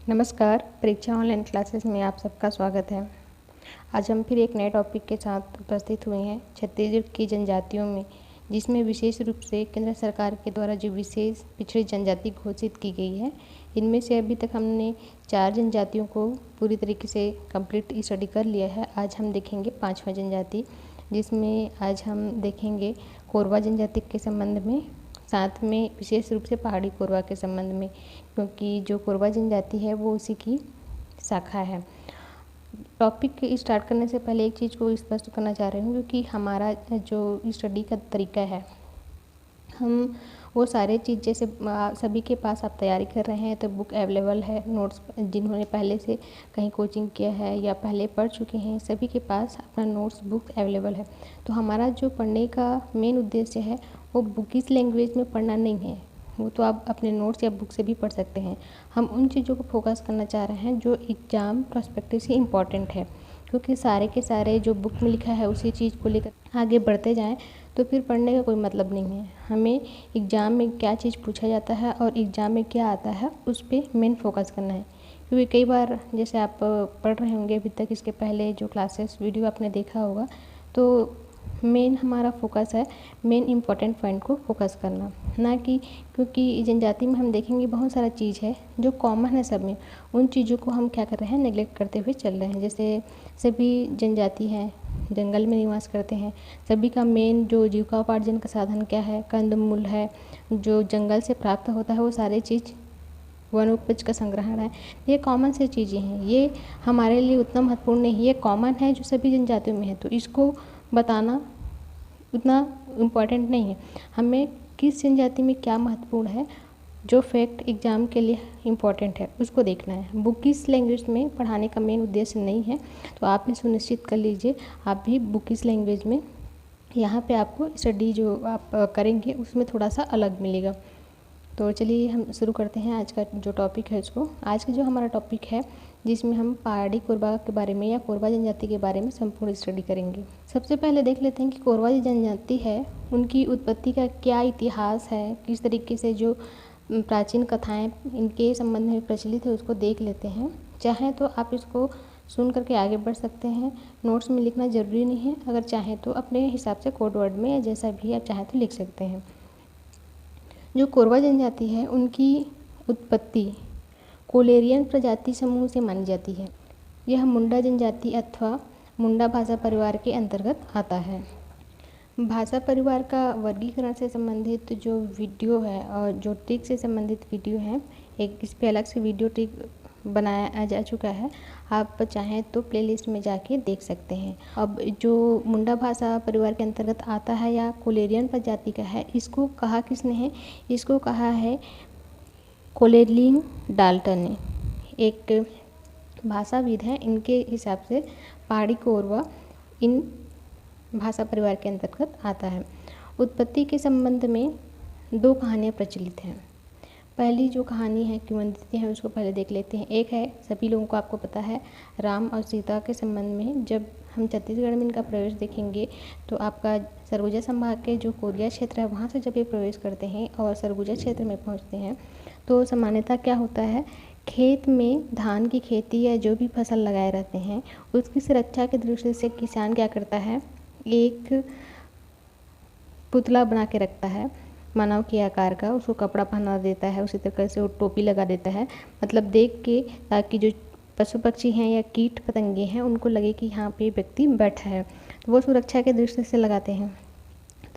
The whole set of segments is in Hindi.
नमस्कार, परीक्षा ऑनलाइन क्लासेस में आप सबका स्वागत है। आज हम फिर एक नए टॉपिक के साथ उपस्थित हुए हैं छत्तीसगढ़ की जनजातियों में, जिसमें विशेष रूप से केंद्र सरकार के द्वारा जो विशेष पिछड़ी जनजाति घोषित की गई है। इनमें से अभी तक हमने 4 जनजातियों को पूरी तरीके से कंप्लीट स्टडी कर लिया है। आज हम देखेंगे 5वां जनजाति, जिसमें आज हम देखेंगे कोरवा जनजाति के संबंध में, साथ में विशेष रूप से पहाड़ी कोरवा के संबंध में, क्योंकि जो कोरवा जनजाति है वो उसी की शाखा है। टॉपिक स्टार्ट करने से पहले एक चीज़ को स्पष्ट करना चाह रही हूँ, क्योंकि हमारा जो स्टडी का तरीका है, हम वो सारे चीज़ जैसे सभी के पास आप तैयारी कर रहे हैं तो बुक अवेलेबल है। नोट्स जिन्होंने पहले से कहीं कोचिंग किया है या पहले पढ़ चुके हैं, सभी के पास अपना नोट्स बुक अवेलेबल है। तो हमारा जो पढ़ने का मेन उद्देश्य है वो बुकिश लैंग्वेज में पढ़ना नहीं है, वो तो आप अपने नोट्स या बुक से भी पढ़ सकते हैं। हम उन चीज़ों को फोकस करना चाह रहे हैं जो एग्ज़ाम पर्सपेक्टिव से इम्पॉर्टेंट है, क्योंकि सारे के सारे जो बुक में लिखा है उसी चीज़ को लेकर आगे बढ़ते जाएं तो फिर पढ़ने का कोई मतलब नहीं है। हमें एग्ज़ाम में क्या चीज़ पूछा जाता है और एग्ज़ाम में क्या आता है उस पर मेन फोकस करना है। क्योंकि कई बार जैसे आप पढ़ रहे होंगे अभी तक, इसके पहले जो क्लासेस वीडियो आपने देखा होगा, तो मेन हमारा फोकस है मेन इम्पॉर्टेंट पॉइंट को फोकस करना, ना कि क्योंकि जनजाति में हम देखेंगे बहुत सारा चीज़ है जो कॉमन है सब में, उन चीज़ों को हम क्या कर रहे हैं, नेगलेक्ट करते हुए चल रहे हैं। जैसे सभी जनजाति हैं जंगल में निवास करते हैं, सभी का मेन जो जीविकोपार्जन का साधन क्या है, कंदमूल है, जो जंगल से प्राप्त होता है वो सारी चीज़ वनोपज का संग्रहण है। ये कॉमन से चीज़ें हैं, ये हमारे लिए उतना महत्वपूर्ण नहीं है, ये कॉमन है जो सभी जनजातियों में है, तो इसको बताना उतना इम्पॉर्टेंट नहीं है। हमें किस जनजाति में क्या महत्वपूर्ण है, जो फैक्ट एग्ज़ाम के लिए इम्पॉर्टेंट है उसको देखना है। बुकिश लैंग्वेज में पढ़ाने का मेन उद्देश्य नहीं है, तो आप ये सुनिश्चित कर लीजिए आप भी बुकिश लैंग्वेज में, यहाँ पे आपको स्टडी जो आप करेंगे उसमें थोड़ा सा अलग मिलेगा। तो चलिए हम शुरू करते हैं आज का जो टॉपिक है उसको। आज का जो हमारा टॉपिक है, जिसमें हम पहाड़ी कोरवा के बारे में या कोरवा जनजाति के बारे में संपूर्ण स्टडी करेंगे। सबसे पहले देख लेते हैं कि कोरवा जनजाति है, उनकी उत्पत्ति का क्या इतिहास है, किस तरीके से जो प्राचीन कथाएं इनके संबंध में प्रचलित है उसको देख लेते हैं। चाहें तो आप इसको सुन करके आगे बढ़ सकते हैं, नोट्स में लिखना ज़रूरी नहीं है। अगर चाहें तो अपने हिसाब से कोड वर्ड में या जैसा भी आप चाहें तो लिख सकते हैं। जो कोरवा जनजाति है उनकी उत्पत्ति कोलेरियन प्रजाति समूह से मानी जाती है। यह मुंडा जनजाति अथवा मुंडा भाषा परिवार के अंतर्गत आता है। भाषा परिवार का वर्गीकरण से संबंधित जो वीडियो है और जो ट्रिक से संबंधित वीडियो है, एक इस पे अलग से वीडियो ट्रिक बनाया जा चुका है, आप चाहें तो प्लेलिस्ट में जाके देख सकते हैं। अब जो मुंडा भाषा परिवार के अंतर्गत आता है या कोलेरियन प्रजाति का है, इसको कहा किसने है, इसको कहा है कोलेरलिन डाल्टन ने, एक भाषाविद हैं। इनके हिसाब से पहाड़ी कोरवा इन भाषा परिवार के अंतर्गत आता है। उत्पत्ति के संबंध में 2 कहानियाँ प्रचलित हैं। पहली जो कहानी है किंवदंती है उसको पहले देख लेते हैं। एक है, सभी लोगों को आपको पता है, राम और सीता के संबंध में। जब हम छत्तीसगढ़ में इनका प्रवेश देखेंगे तो आपका सरगुजा संभाग के जो कोरिया क्षेत्र है वहाँ से जब ये प्रवेश करते हैं और सरगुजा क्षेत्र में पहुँचते हैं तो सामान्यतः क्या होता है, खेत में धान की खेती या जो भी फसल लगाए रहते हैं उसकी सुरक्षा की दृष्टि से किसान क्या करता है, एक पुतला बना के रखता है मानव के आकार का, उसको कपड़ा पहना देता है, उसी तरह से वो टोपी लगा देता है, मतलब देख के, ताकि जो पशु पक्षी हैं या कीट पतंगे हैं उनको लगे कि यहाँ पे व्यक्ति बैठा है, तो वो सुरक्षा के दृष्टि से लगाते हैं।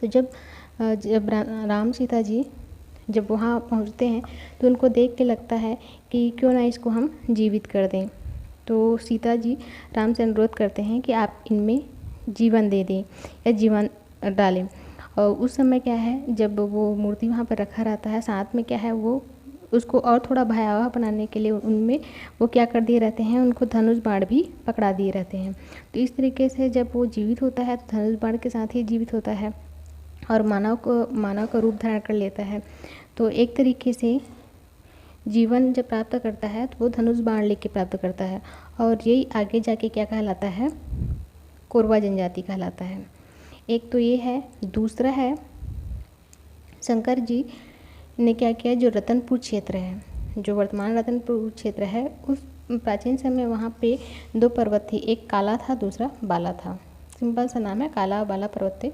तो जब राम सीता जी जब वहाँ पहुँचते हैं तो उनको देख के लगता है कि क्यों ना इसको हम जीवित कर दें। तो सीता जी राम से अनुरोध करते हैं कि आप इनमें जीवन दे दें या जीवन डालें। और उस समय क्या है, जब वो मूर्ति वहाँ पर रखा रहता है, साथ में क्या है, वो उसको और थोड़ा भयावह बनाने के लिए उनमें वो क्या कर दिए रहते हैं, उनको धनुष बाण भी पकड़ा दिए रहते हैं। तो इस तरीके से जब वो जीवित होता है तो धनुष बाण के साथ ही जीवित होता है और मानव का रूप धारण कर लेता है। तो एक तरीके से जीवन जब प्राप्त करता है तो वो धनुष बाण लेके प्राप्त करता है, और यही आगे जाके क्या कहलाता है, कोरवा जनजाति कहलाता है। एक तो ये है। दूसरा है, शंकर जी ने क्या किया, जो रतनपुर क्षेत्र है जो वर्तमान रतनपुर क्षेत्र है, उस प्राचीन समय वहाँ पे 2 पर्वत थे, एक काला था, दूसरा बाला था। सिंपल सा नाम है, काला और बाला पर्वत थे।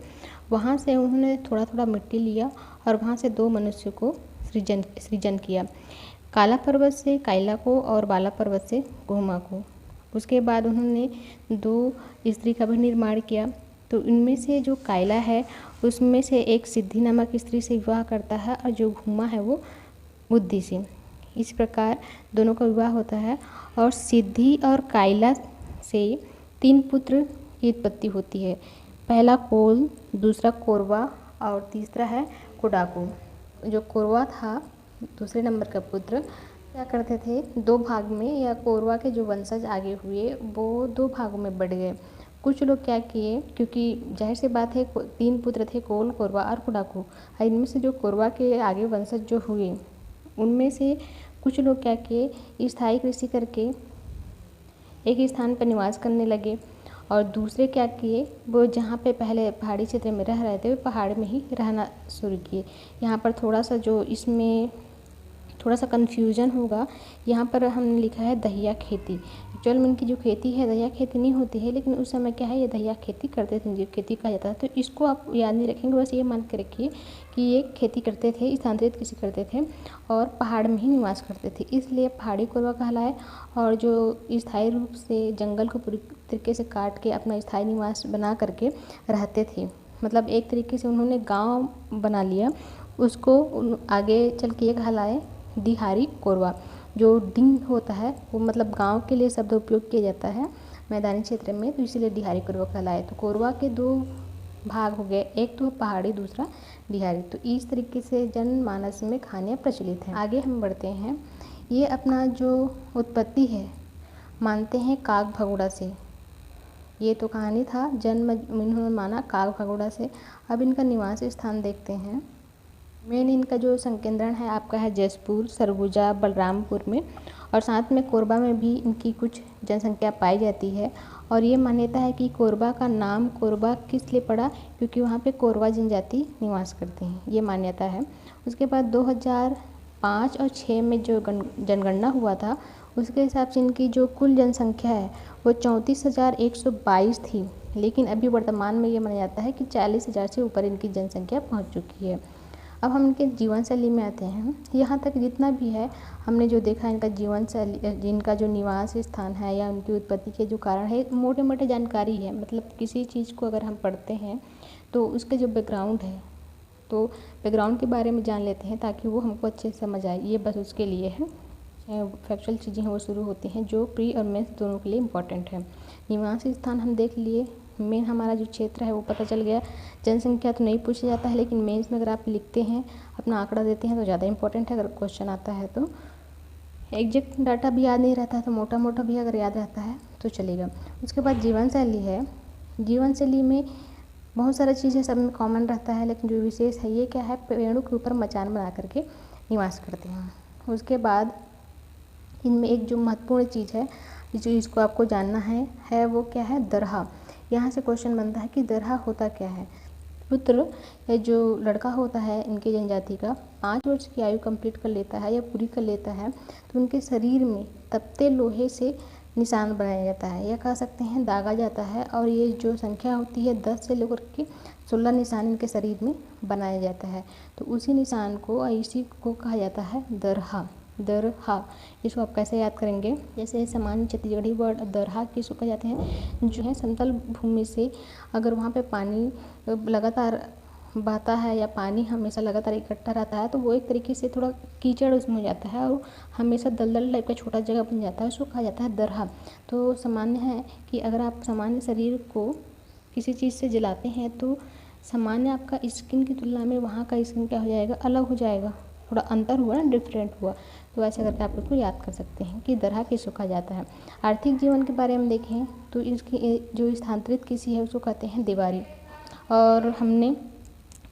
वहाँ से उन्होंने थोड़ा थोड़ा मिट्टी लिया और वहाँ से 2 मनुष्य को सृजन किया, काला पर्वत से कायला को और बाला पर्वत से घूमा को। उसके बाद उन्होंने 2 स्त्री का भी निर्माण किया। तो इनमें से जो कायला है उसमें से एक सिद्धि नामक स्त्री से विवाह करता है और जो घूमा है वो बुद्धि से। इस प्रकार दोनों का विवाह होता है और सिद्धि और कायला से 3 पुत्र की उत्पत्ति होती है। पहला कोल, दूसरा कोरवा और तीसरा है कोडाकू। जो कोरवा था दूसरे नंबर का पुत्र, क्या करते थे, 2 भाग में, या कोरवा के जो वंशज आगे हुए वो 2 भागों में बढ़ गए। कुछ लोग क्या किए, क्योंकि जाहिर सी बात है 3 पुत्र थे, कोल, कोरवा और कोडाकू। इनमें से जो कोरवा के आगे वंशज जो हुए उनमें से कुछ लोग क्या किए, स्थायी कृषि करके एक स्थान पर निवास करने लगे और दूसरे क्या किए, वो जहाँ पे पहले पहाड़ी क्षेत्र में रह रहे थे वो पहाड़ में ही रहना शुरू किए। यहाँ पर थोड़ा सा जो इसमें थोड़ा सा कन्फ्यूजन होगा, यहाँ पर हमने लिखा है दहिया खेती। एक्चुअल में इनकी जो खेती है दहिया खेती नहीं होती है, लेकिन उस समय क्या है ये दहिया खेती करते थे, जो खेती कहा जाता है। तो इसको आप याद नहीं रखेंगे, बस ये मान के रखिए कि ये खेती करते थे, स्थानांतरित कृषि करते थे और पहाड़ में ही निवास करते थे, इसलिए पहाड़ी कोरवा कहलाए। और जो स्थायी रूप से जंगल को पूरी तरीके से काट के अपना स्थायी निवास बना करके रहते थे, मतलब एक तरीके से उन्होंने गाँव बना लिया, उसको आगे चल के ये कहलाए दिहारी कोरवा। जो डिंग होता है वो मतलब गांव के लिए शब्द उपयोग किया जाता है मैदानी क्षेत्र में, तो इसीलिए दिहारी कोरवा कहलाए। तो कोरवा के 2 भाग हो गए, एक तो पहाड़ी, दूसरा दिहारी। तो इस तरीके से जनमानस में कहानियाँ प्रचलित हैं। आगे हम बढ़ते हैं। ये अपना जो उत्पत्ति है मानते हैं काग भगोड़ा से। ये तो कहानी था, जन्म इन्होंने माना काग भगोड़ा से। अब इनका निवास स्थान देखते हैं। मेन इनका जो संकेंद्रण है आपका है जसपुर, सरगुजा, बलरामपुर में, और साथ में कोरबा में भी इनकी कुछ जनसंख्या पाई जाती है। और ये मान्यता है कि कोरबा का नाम कोरबा किस लिए पड़ा, क्योंकि वहाँ पे कोरवा जनजाति निवास करते हैं, ये मान्यता है। उसके बाद 2005 और 6 में जो जनगणना हुआ था उसके हिसाब से इनकी जो कुल जनसंख्या है वो 34,122 थी, लेकिन अभी वर्तमान में ये माना जाता है कि 40,000 से ऊपर इनकी जनसंख्या पहुँच चुकी है। अब हम इनके जीवन शैली में आते हैं। यहाँ तक जितना भी है हमने जो देखा इनका जीवन शैली, जिनका जो निवास स्थान है या उनकी उत्पत्ति के जो कारण है, मोटे मोटे जानकारी है। मतलब किसी चीज़ को अगर हम पढ़ते हैं तो उसका जो बैकग्राउंड है, तो बैकग्राउंड के बारे में जान लेते हैं ताकि वो हमको अच्छे से समझ आए, ये बस उसके लिए है। फैक्चुअल चीज़ें हैं वो शुरू होती हैं जो प्री और मेंस दोनों के लिए इम्पॉर्टेंट है। निवास स्थान हम देख लिए, मेन हमारा जो क्षेत्र है वो पता चल गया। जनसंख्या तो नहीं पूछा जाता है, लेकिन मेंस में अगर आप लिखते हैं, अपना आंकड़ा देते हैं तो ज़्यादा इंपॉर्टेंट है। अगर क्वेश्चन आता है तो एग्जैक्ट डाटा भी याद नहीं रहता है तो मोटा मोटा भी अगर याद रहता है तो चलेगा। उसके बाद जीवन शैली है। जीवन शैली में बहुत सारा चीज़ें सब में कॉमन रहता है, लेकिन जो विशेष है ये क्या है, पेड़ों के ऊपर मचान बना करके निवास करते हैं। उसके बाद इनमें एक जो महत्वपूर्ण चीज़ है जो इसको आपको जानना है वो क्या है, दरहा। यहाँ से क्वेश्चन बनता है कि दरहा होता क्या है। पुत्र या जो लड़का होता है इनकी जनजाति का 5 वर्ष की आयु कंप्लीट कर लेता है या पूरी कर लेता है तो उनके शरीर में तपते लोहे से निशान बनाया जाता है, या कह सकते हैं दागा जाता है। और ये जो संख्या होती है 10 से लेकर के 16 निशान इनके शरीर में बनाया जाता है। तो उसी निशान को, इसी को कहा जाता है दरहा। दरहा इसको आप कैसे याद करेंगे, जैसे सामान्य छत्तीसगढ़ी वर्ड दरहा किसको कहा जाते हैं, जो है समतल भूमि से अगर वहाँ पे पानी लगातार बहता है या पानी हमेशा लगातार इकट्ठा रहता है तो वो एक तरीके से थोड़ा कीचड़ उसमें हो जाता है और हमेशा दलदल टाइप का छोटा जगह बन जाता है, उसको कहा जाता है दरहा। तो सामान्य है कि अगर आप सामान्य शरीर को किसी चीज़ से जलाते हैं तो सामान्य आपका स्किन की तुलना में वहाँ का स्किन क्या हो जाएगा, अलग हो जाएगा, थोड़ा अंतर हुआ ना, डिफरेंट हुआ। तो ऐसे करके आप उसको याद कर सकते हैं कि दरहा किसको कहा जाता है। आर्थिक जीवन के बारे में देखें तो इसकी जो स्थानांतरित कृषि है उसको कहते हैं दीवारी। और हमने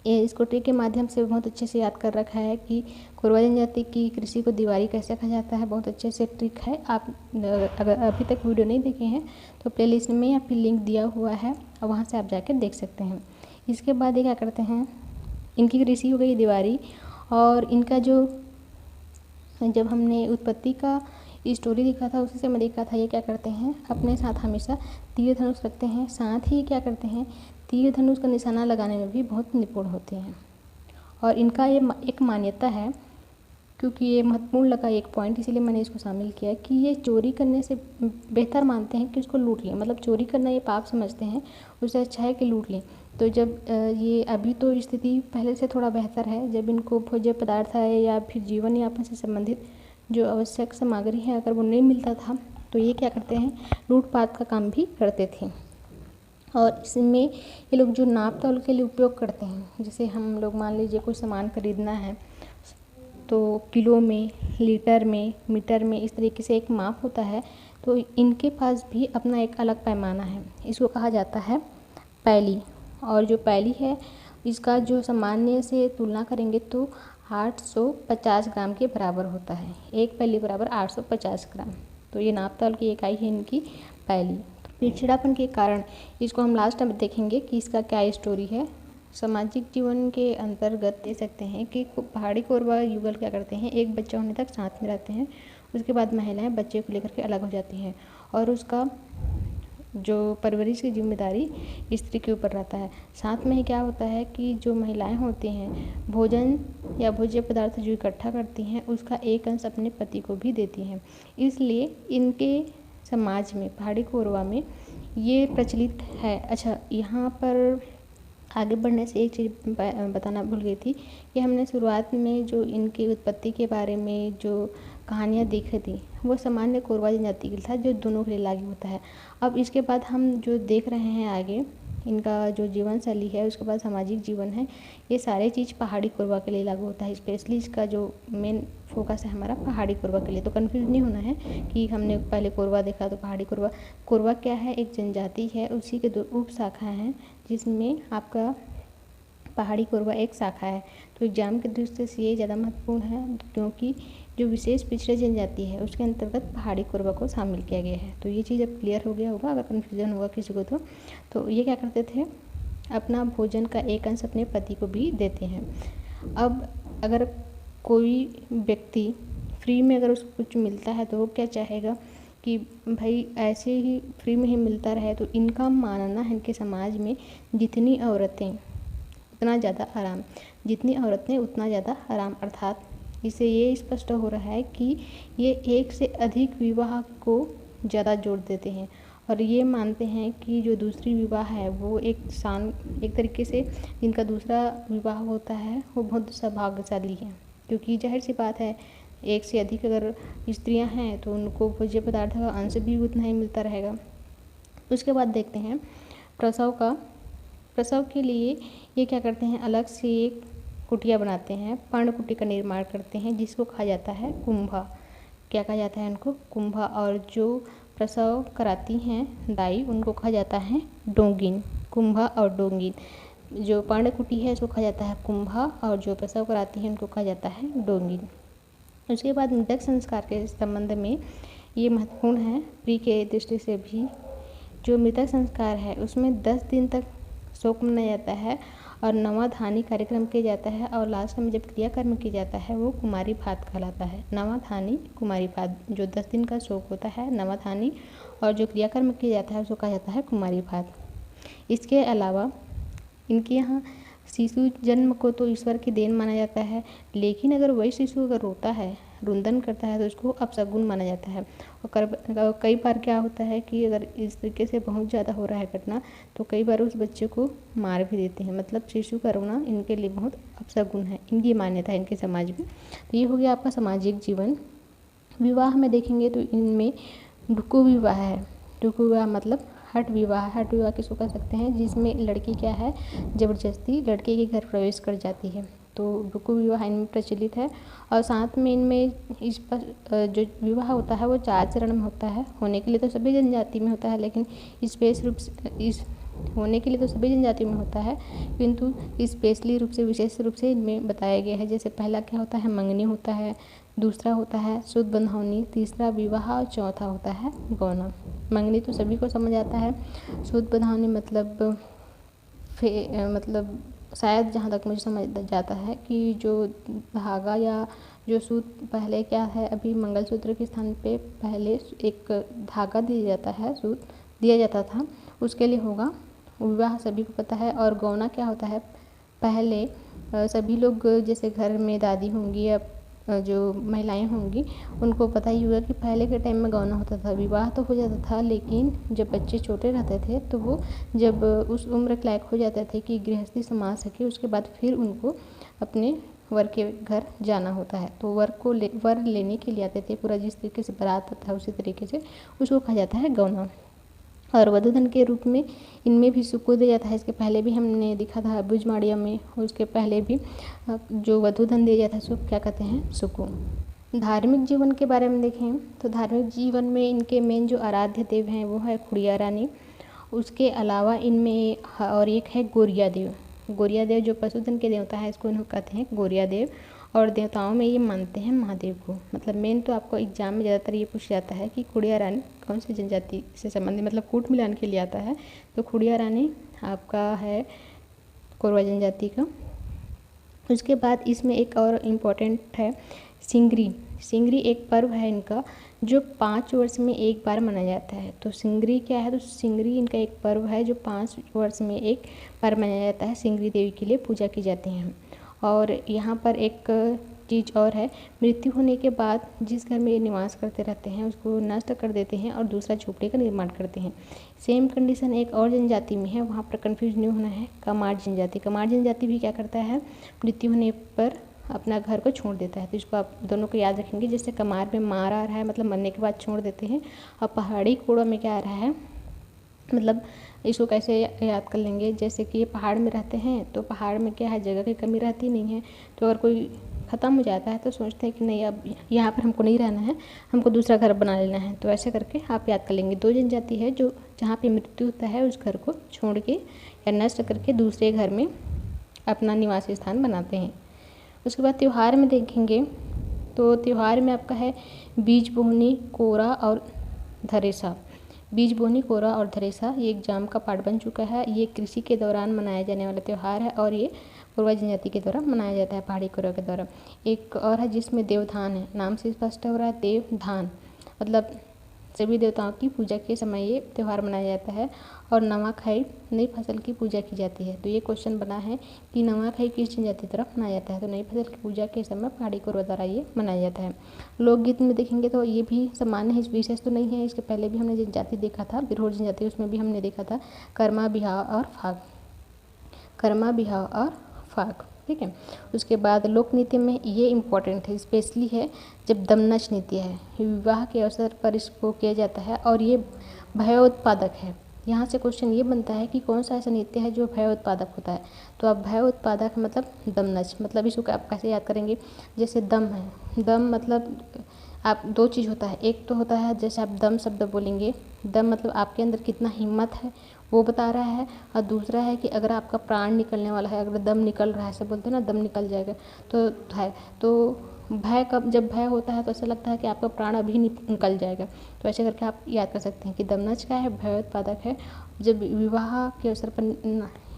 इसको ट्रिक के माध्यम से बहुत अच्छे से याद कर रखा है कि कोरवा जनजाति की कृषि को दीवारी कैसे कहा जाता है, बहुत अच्छे से ट्रिक है। आप अगर अभी तक वीडियो नहीं देखे हैं तो प्लेलिस्ट में या फिर लिंक दिया हुआ है और वहाँ से आप जाकर देख सकते हैं। इसके बाद ये क्या करते हैं, इनकी कृषि हो गई दीवारी और इनका जो जब हमने उत्पत्ति का स्टोरी देखा था उसी से मैं देखा था ये क्या करते हैं, अपने साथ हमेशा तीर धनुष रखते हैं, साथ ही क्या करते हैं, तीर धनुष का निशाना लगाने में भी बहुत निपुण होते हैं। और इनका ये एक मान्यता है, क्योंकि ये महत्वपूर्ण लगा एक पॉइंट, इसीलिए मैंने इसको शामिल किया कि ये चोरी करने से बेहतर मानते हैं कि उसको लूट लें। मतलब चोरी करना ये पाप समझते हैं, उससे अच्छा है कि लूट लें। तो जब ये अभी तो स्थिति पहले से थोड़ा बेहतर है, जब इनको भोज्य पदार्थ है या फिर जीवन यापन से संबंधित जो आवश्यक सामग्री है अगर वो नहीं मिलता था तो ये क्या करते हैं, लूटपाट का काम भी करते थे। और इसमें ये लोग जो नाप तौल के लिए उपयोग करते हैं, जैसे हम लोग मान लीजिए कोई सामान खरीदना है तो किलो में, लीटर में, मीटर में, इस तरीके से एक माप होता है। तो इनके पास भी अपना एक अलग पैमाना है, इसको कहा जाता है पैली। और जो पैली है इसका जो सामान्य से तुलना करेंगे तो 850 ग्राम के बराबर होता है। एक पैली बराबर 850 ग्राम। तो ये नाप तौल की इकाई है इनकी पैली। तो पिछड़ापन के कारण इसको हम लास्ट में देखेंगे कि इसका क्या स्टोरी है। सामाजिक जीवन के अंतर्गत दे सकते हैं कि पहाड़ी कोरवा युगल क्या करते हैं, एक बच्चा होने तक साथ में रहते हैं, उसके बाद महिलाएं बच्चे को लेकर के अलग हो जाती हैं और उसका जो परवरिश की जिम्मेदारी स्त्री के ऊपर रहता है। साथ में ही क्या होता है कि जो महिलाएं होती हैं भोजन या भोज्य पदार्थ जो इकट्ठा करती हैं उसका एक अंश अपने पति को भी देती हैं। इसलिए इनके समाज में, पहाड़ी कोरवा में ये प्रचलित है। अच्छा, यहाँ पर आगे बढ़ने से एक चीज़ बताना भूल गई थी कि हमने शुरुआत में जो इनकी उत्पत्ति के बारे में जो कहानियाँ देखी थी वो सामान्य कोरवा जनजाति के लिए था, जो दोनों के लिए लागू होता है। अब इसके बाद हम जो देख रहे हैं आगे इनका जो जीवन शैली है, उसके बाद सामाजिक जीवन है, ये सारे चीज़ पहाड़ी कोरवा के लिए लागू होता है। स्पेशली इसका जो मेन फोकस है हमारा पहाड़ी कोरवा के लिए। तो कन्फ्यूज नहीं होना है कि हमने पहले कोरवा देखा तो पहाड़ी कोरवा। कोरवा क्या है, एक जनजाति है, उसी के 2 उप शाखाएँ हैं जिसमें आपका पहाड़ी कोरवा एक शाखा है। तो एग्जाम की दृष्टि से ये ज़्यादा महत्वपूर्ण है क्योंकि जो विशेष पिछड़े जनजाति है उसके अंतर्गत पहाड़ी कोरवा को शामिल किया गया है। तो ये चीज़ अब क्लियर हो गया होगा, अगर कन्फ्यूजन होगा किसी को तो ये क्या करते थे, अपना भोजन का एक अंश अपने पति को भी देते हैं। अब अगर कोई व्यक्ति फ्री में अगर उसको कुछ मिलता है तो वो क्या चाहेगा कि भाई ऐसे ही फ्री में ही मिलता रहे। तो इनका मानना है इनके समाज में जितनी औरतें उतना ज़्यादा आराम, जितनी औरतें उतना ज़्यादा आराम, अर्थात इससे ये स्पष्ट हो रहा है कि ये एक से अधिक विवाह को ज़्यादा जोर देते हैं और ये मानते हैं कि जो दूसरी विवाह है वो एक तरीके से जिनका दूसरा विवाह होता है वो बहुत सौभाग्यशाली है, क्योंकि जाहिर सी बात है एक से अधिक अगर स्त्रियां हैं तो उनको भोज्य पदार्थ का अंश भी उतना ही मिलता रहेगा। उसके बाद देखते हैं प्रसव के लिए ये क्या करते हैं, अलग से एक कुटिया बनाते हैं, पर्णकुटी का निर्माण करते हैं जिसको कहा जाता है कुंभा। क्या कहा जाता है इनको, कुंभा। और जो प्रसव कराती हैं दाई उनको कहा जाता है डोंगिन। कुंभा और डोंगिन। जो पर्णकुटी है उसको कहा जाता है कुंभा और जो प्रसव कराती हैं उनको कहा जाता है डोंगिन। उसके बाद मृतक संस्कार के संबंध में ये महत्वपूर्ण है प्री के दृष्टि से भी। जो मृतक संस्कार है उसमें 10 दिन तक शोक मनाया जाता है और नवाधानी कार्यक्रम किया जाता है और लास्ट में जब क्रियाकर्म किया जाता है वो कुमारी भात कहलाता है। नवाधानी कुमारी भात, जो 10 दिन का शोक होता है नवाधानी, और जो क्रियाकर्म किया जाता है उसको कहा जाता है कुमारी भात। इसके अलावा इनके यहाँ शिशु जन्म को तो ईश्वर की देन माना जाता है, लेकिन अगर वही शिशु अगर रोता है, रुंदन करता है तो उसको अपशगुन माना जाता है। और कई बार क्या होता है कि अगर इस तरीके से बहुत ज़्यादा हो रहा है घटना तो कई बार उस बच्चे को मार भी देते हैं। मतलब शिशु का रोना इनके लिए बहुत अपशगुन है, इनकी मान्यता है इनके समाज में। तो ये हो गया आपका सामाजिक जीवन। विवाह में देखेंगे तो इनमें डुकू विवाह है। डुकू विवाह मतलब हठ विवाह। हठ विवाह किसको कह सकते हैं, जिसमें लड़की क्या है ज़बरदस्ती लड़के के घर प्रवेश कर जाती है। तो डुकू विवाह इनमें प्रचलित है। और साथ में इनमें इस पर जो विवाह होता है वो 4 चरण में होता है। होने के लिए तो सभी जनजाति में होता है, लेकिन होने के लिए तो सभी जनजाति में होता है, किंतु स्पेशली रूप से, विशेष रूप से इनमें बताया गया है। जैसे पहला क्या होता है, मंगनी होता है, दूसरा होता है शुद्ध बंधौनी, तीसरा विवाह और चौथा होता है गौना। मंगनी तो सभी को समझ आता है। शुद्ध बंधौनी मतलब शायद जहाँ तक मुझे समझ जाता है कि जो धागा या जो सूत पहले क्या है, अभी मंगलसूत्र के स्थान पे पहले एक धागा दिया जाता है, सूत दिया जाता था, उसके लिए होगा। विवाह सभी को पता है। और गौना क्या होता है, पहले सभी लोग जैसे घर में दादी होंगी या जो महिलाएं होंगी उनको पता ही होगा कि पहले के टाइम में गौना होता था। विवाह तो हो जाता था, लेकिन जब बच्चे छोटे रहते थे तो वो जब उस उम्र के लायक हो जाते थे कि गृहस्थी संभाल सके, उसके बाद फिर उनको अपने वर के घर जाना होता है। तो वर लेने के लिए आते थे, पूरा जिस तरीके से बारात आता है उसी तरीके से उसको कहा जाता है गौना। और वधूधन के रूप में इनमें भी सुक्कू दिया जाता है। इसके पहले भी हमने देखा था भुजमाड़िया में, और उसके पहले भी जो वधूधन दिया जाता है उसको क्या कहते हैं, सुक्कू। धार्मिक जीवन के बारे में देखें तो धार्मिक जीवन में इनके मेन जो आराध्य देव हैं वो है खुड़िया रानी। उसके अलावा इनमें और एक है गोरिया देव। गोरिया देव जो पशुधन के देवता है, इसको इन्हों कहते हैं गोरिया देव। और देवताओं में ये मानते हैं महादेव को। मतलब मेन तो आपको एग्जाम में ज़्यादातर ये पूछ जाता है कि खुड़िया रानी कौन सी जनजाति से संबंधित, मतलब कूट मिलान के लिए आता है। तो खुड़िया रानी आपका है कोरवा जनजाति का। उसके बाद इसमें एक और इम्पोर्टेंट है सिंगरी। सिंगरी एक पर्व है इनका जो 5 वर्ष में एक बार मनाया जाता है। तो सिंगरी क्या है, तो सिंगरी इनका एक पर्व है जो 5 वर्ष में एक बार मनाया जाता है। सिंगरी देवी के लिए पूजा की जाती है। और यहाँ पर एक चीज़ और है, मृत्यु होने के बाद जिस घर में ये निवास करते रहते हैं उसको नष्ट कर देते हैं और दूसरा झोपड़ी का निर्माण करते हैं। सेम कंडीशन एक और जनजाति में है, वहाँ पर कन्फ्यूज नहीं होना है, कमार जनजाति। कमार जनजाति भी क्या करता है, मृत्यु होने पर अपना घर को छोड़ देता है। तो इसको आप दोनों को याद रखेंगे। जैसे कमार में मार आ रहा है, मतलब मरने के बाद छोड़ देते हैं। और पहाड़ी कोड़ा में क्या आ रहा है, मतलब इसको कैसे याद कर लेंगे, जैसे कि ये पहाड़ में रहते हैं तो पहाड़ में क्या है, जगह की कमी रहती नहीं है। तो अगर कोई ख़त्म हो जाता है तो सोचते हैं कि नहीं अब यहाँ पर हमको नहीं रहना है, हमको दूसरा घर बना लेना है। तो ऐसे करके आप याद कर लेंगे। 2 जनजाति है जो जहाँ पे मृत्यु होता है उस घर को छोड़ के या नष्ट करके दूसरे घर में अपना निवास स्थान बनाते हैं। उसके बाद त्यौहार में देखेंगे तो त्यौहार में आपका है बीज बोहनी, कोरा और धरेसा। बीज बोनी, कोरा और धरेसा ये एग्जाम का पार्ट बन चुका है। ये कृषि के दौरान मनाया जाने वाला त्यौहार है और ये कोरवा जनजाति के द्वारा मनाया जाता है, पहाड़ी कोरवा के द्वारा। एक और है जिसमें देवधान है, नाम से स्पष्ट हो रहा है देवधान, मतलब सभी देवताओं की पूजा के समय ये त्यौहार मनाया जाता है। और नवाखाई, नई फसल की पूजा की जाती है। तो ये क्वेश्चन बना है कि नवाखाई किस जनजाति तरफ मनाया जाता है, तो नई फसल की पूजा के समय पहाड़ी कोरवा द्वारा ये मनाया जाता है। लोकगीत में देखेंगे तो ये भी सामान्य है, विशेष तो नहीं है। इसके पहले भी हमने जनजाति देखा था, बिरहोर जनजाति, उसमें भी हमने देखा था कर्मा बिहाव और फाग, कर्मा बिहाव और फाग, ठीक है। उसके बाद लोक नृत्य में ये इम्पोर्टेंट है, स्पेशली है जब दमनच नृत्य है, विवाह के अवसर पर इसको किया जाता है और ये भयोत्पादक है। यहाँ से क्वेश्चन ये बनता है कि कौन सा ऐसा नृत्य है जो भयोत्पादक होता है। तो अब भयोत्पादक मतलब दमनच, मतलब इसको आप कैसे याद करेंगे, जैसे दम है, दम मतलब आप 2 चीज़ होता है, एक तो होता है जैसे आप दम शब्द बोलेंगे, दम मतलब आपके अंदर कितना हिम्मत है वो बता रहा है। और दूसरा है कि अगर आपका प्राण निकलने वाला है, अगर दम निकल रहा है, ऐसे बोलते हैं ना दम निकल जाएगा, तो है। तो भय कब, जब भय होता है तो ऐसा लगता है कि आपका प्राण अभी निकल जाएगा। तो ऐसे करके आप याद कर सकते हैं कि दमनच क्या है, भयोत्पादक है। जब विवाह के अवसर पर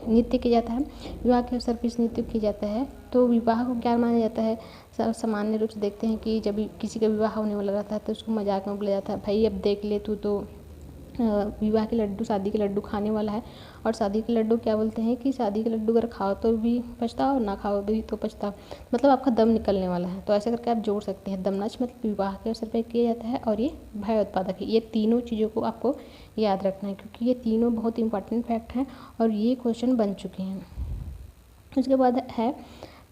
नृत्य किया जाता है, विवाह के अवसर पर इस नृत्य किया जाता है तो विवाह को क्या माना जाता है, सामान्य रूप से देखते हैं कि जब किसी का विवाह होने वाला रहता है तो उसको मजाक में बोला जाता है, भाई अब देख ले तू तो विवाह के लड्डू, शादी के लड्डू खाने वाला है। और शादी के लड्डू क्या बोलते हैं कि शादी के लड्डू अगर खाओ तो भी पछताओ, ना खाओ भी तो पछताओ, मतलब आपका दम निकलने वाला है। तो ऐसे करके आप जोड़ सकते हैं, दमनच मतलब विवाह के अवसर पर किया जाता है और ये भय उत्पादक है। ये तीनों चीज़ों को आपको याद रखना है क्योंकि ये तीनों बहुत इंपॉर्टेंट फैक्ट हैं और ये क्वेश्चन बन चुके हैं। उसके बाद है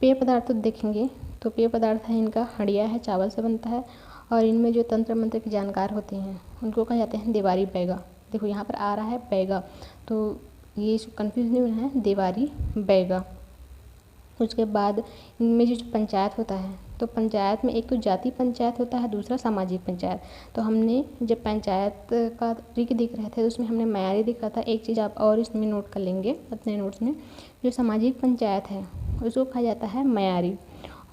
पेय पदार्थ देखेंगे तो पेय पदार्थ है इनका हंडिया है, चावल से बनता है। और इनमें जो तंत्र मंत्र के जानकार होते हैं उनको कहा जाते हैं देवारी बैगा। देखो यहाँ पर आ रहा है बैगा, तो ये कंफ्यूज नहीं होना है, देवारी बैगा। उसके बाद इनमें जो पंचायत होता है तो पंचायत में एक तो जाति पंचायत होता है, दूसरा सामाजिक पंचायत। तो हमने जब पंचायत का ट्रिक देख रहे थे तो उसमें हमने म्यारी देखा था। एक चीज़ आप और इसमें नोट कर लेंगे अपने नोट्स में, जो सामाजिक पंचायत है उसको कहा जाता है म्यारी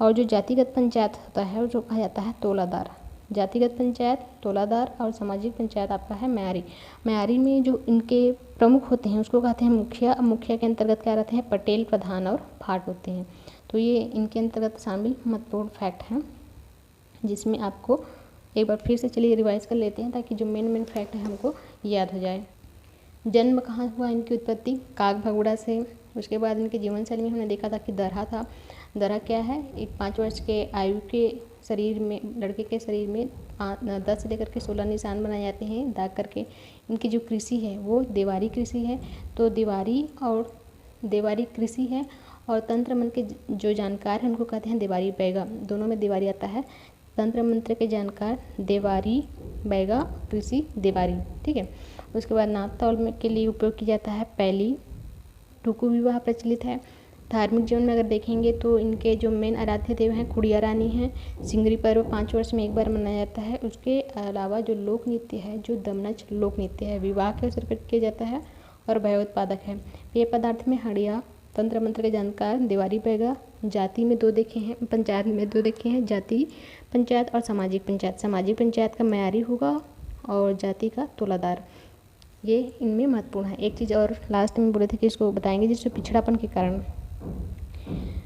और जो जातिगत पंचायत होता है उसको कहा जाता है तोलादार। जातिगत पंचायत, तोलादार और सामाजिक पंचायत आपका है म्यारी। म्यारी में जो इनके प्रमुख होते हैं उसको कहते हैं मुखिया। मुखिया के अंतर्गत क्या रहते हैं, पटेल, प्रधान और भाट होते हैं। तो ये इनके अंतर्गत शामिल महत्वपूर्ण फैक्ट हैं, जिसमें आपको एक बार फिर से चलिए रिवाइज कर लेते हैं ताकि जो मेन फैक्ट है हमको याद हो जाए। जन्म कहाँ हुआ इनकी उत्पत्ति, कागभगुड़ा से। उसके बाद इनके जीवन शैली में हमने देखा था कि दरहा था। दरहा क्या है, एक 5 वर्ष के आयु के शरीर में, लड़के के शरीर में 10 से लेकर के 16 निशान बनाए जाते हैं दाग करके। इनकी जो कृषि है वो देवारी कृषि है। तो देवारी कृषि है और तंत्र मंत्र के जो जानकार हैं उनको कहते हैं देवारी बैगा। दोनों में देवारी आता है। तंत्र मंत्र के जानकार देवारी बैगा, कृषि देवारी, ठीक है। उसके बाद नाप तौल में के लिए उपयोग किया जाता है पैली। टुकु विवाह प्रचलित है। धार्मिक जीवन में अगर देखेंगे तो इनके जो मेन आराध्य देव हैं खुड़िया रानी हैं। सिंगरी पर्व 5 वर्ष में एक बार मनाया जाता है। उसके अलावा जो लोक नृत्य है, जो दमनच लोक नृत्य है, विवाह के अवसर पर किया जाता है और भयोत्पादक है। पेय पदार्थ में हड़िया। तंत्र मंत्र के जानकार देवारी बैगा। जाति में 2 देखे हैं, पंचायत में 2 देखे हैं, जाति पंचायत और सामाजिक पंचायत। सामाजिक पंचायत का म्यारी होगा और जाति का तोलादार। ये इनमें महत्वपूर्ण है। एक चीज़ और लास्ट में बोले थे कि इसको बताएंगे, जिससे पिछड़ापन के कारण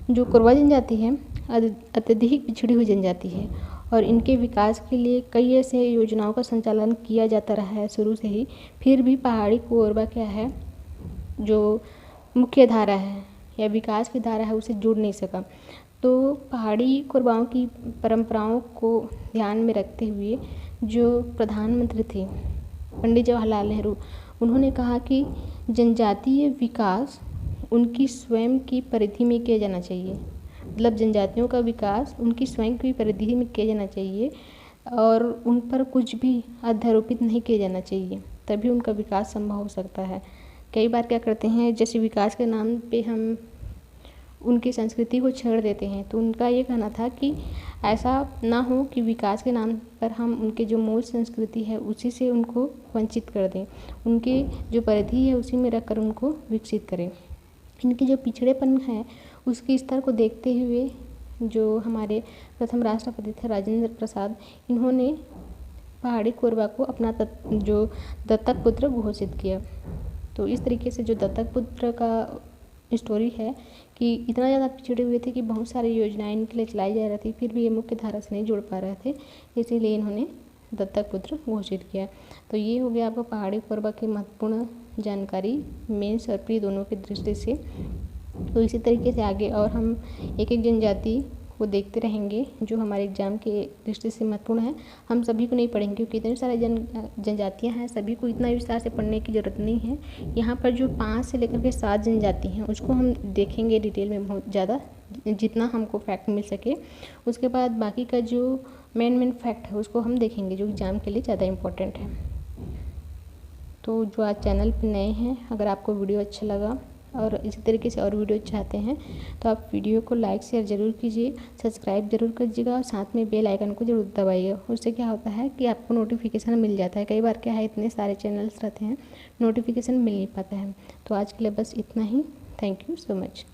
जो कोरवा जनजाति है अत्यधिक पिछड़ी हुई जनजाति है और इनके विकास के लिए कई ऐसे योजनाओं का संचालन किया जाता रहा है शुरू से ही। फिर भी पहाड़ी कोरवा क्या है, जो मुख्य धारा है या विकास की धारा है, उसे जुड़ नहीं सका। तो पहाड़ी कोरवाओं की परंपराओं को ध्यान में रखते हुए जो प्रधानमंत्री थे पंडित जवाहरलाल नेहरू, उन्होंने कहा कि जनजातीय विकास उनकी स्वयं की परिधि में किया जाना चाहिए। मतलब जनजातियों का विकास उनकी स्वयं की परिधि में किया जाना चाहिए और उन पर कुछ भी अध्यारोपित नहीं किया जाना चाहिए, तभी उनका विकास संभव हो सकता है। कई बार क्या करते हैं, जैसे विकास के नाम पे हम उनकी संस्कृति को छेड़ देते हैं। तो उनका ये कहना था कि ऐसा ना हो कि विकास के नाम पर हम उनके जो मूल संस्कृति है उसी से उनको वंचित कर दें। उनके जो परिधि है उसी में रखकर उनको विकसित करें। इनके जो पिछड़ेपन है उसके स्तर को देखते हुए जो हमारे प्रथम राष्ट्रपति थे राजेंद्र प्रसाद, इन्होंने पहाड़ी कोरवा को अपना जो दत्तक पुत्र घोषित किया। तो इस तरीके से जो दत्तक पुत्र का स्टोरी है कि इतना ज़्यादा पिछड़े हुए थे कि बहुत सारी योजनाएं इनके लिए चलाई जा रही थी, फिर भी ये मुख्य धारा से नहीं जुड़ पा रहे थे, इसीलिए इन्होंने दत्तक पुत्र घोषित किया। तो ये हो गया आपका पहाड़ी कोरवा की महत्वपूर्ण जानकारी मेंस और प्री दोनों की दृष्टि से। तो इसी तरीके से आगे और हम एक एक जनजाति को देखते रहेंगे जो हमारे एग्जाम के दृष्टि से महत्वपूर्ण है। हम सभी को नहीं पढ़ेंगे क्योंकि इतने सारे जनजातियाँ हैं, सभी को इतना विस्तार से पढ़ने की ज़रूरत नहीं है। यहाँ पर जो 5 से लेकर के 7 जनजाति हैं उसको हम देखेंगे डिटेल में बहुत ज़्यादा, जितना हमको फैक्ट मिल सके। उसके बाद बाकी का जो मेन फैक्ट है उसको हम देखेंगे जो एग्ज़ाम के लिए ज़्यादा इम्पोर्टेंट है। तो जो आज चैनल पर नए हैं, अगर आपको वीडियो अच्छा लगा और इसी तरीके से और वीडियो चाहते हैं तो आप वीडियो को लाइक शेयर ज़रूर कीजिए, सब्सक्राइब ज़रूर कीजिएगा और साथ में बेल आइकन को ज़रूर दबाइएगा। उससे क्या होता है कि आपको नोटिफिकेशन मिल जाता है। कई बार क्या है, इतने सारे चैनल्स रहते हैं, नोटिफिकेशन मिल नहीं पाता है। तो आज के लिए बस इतना ही। Thank you so much.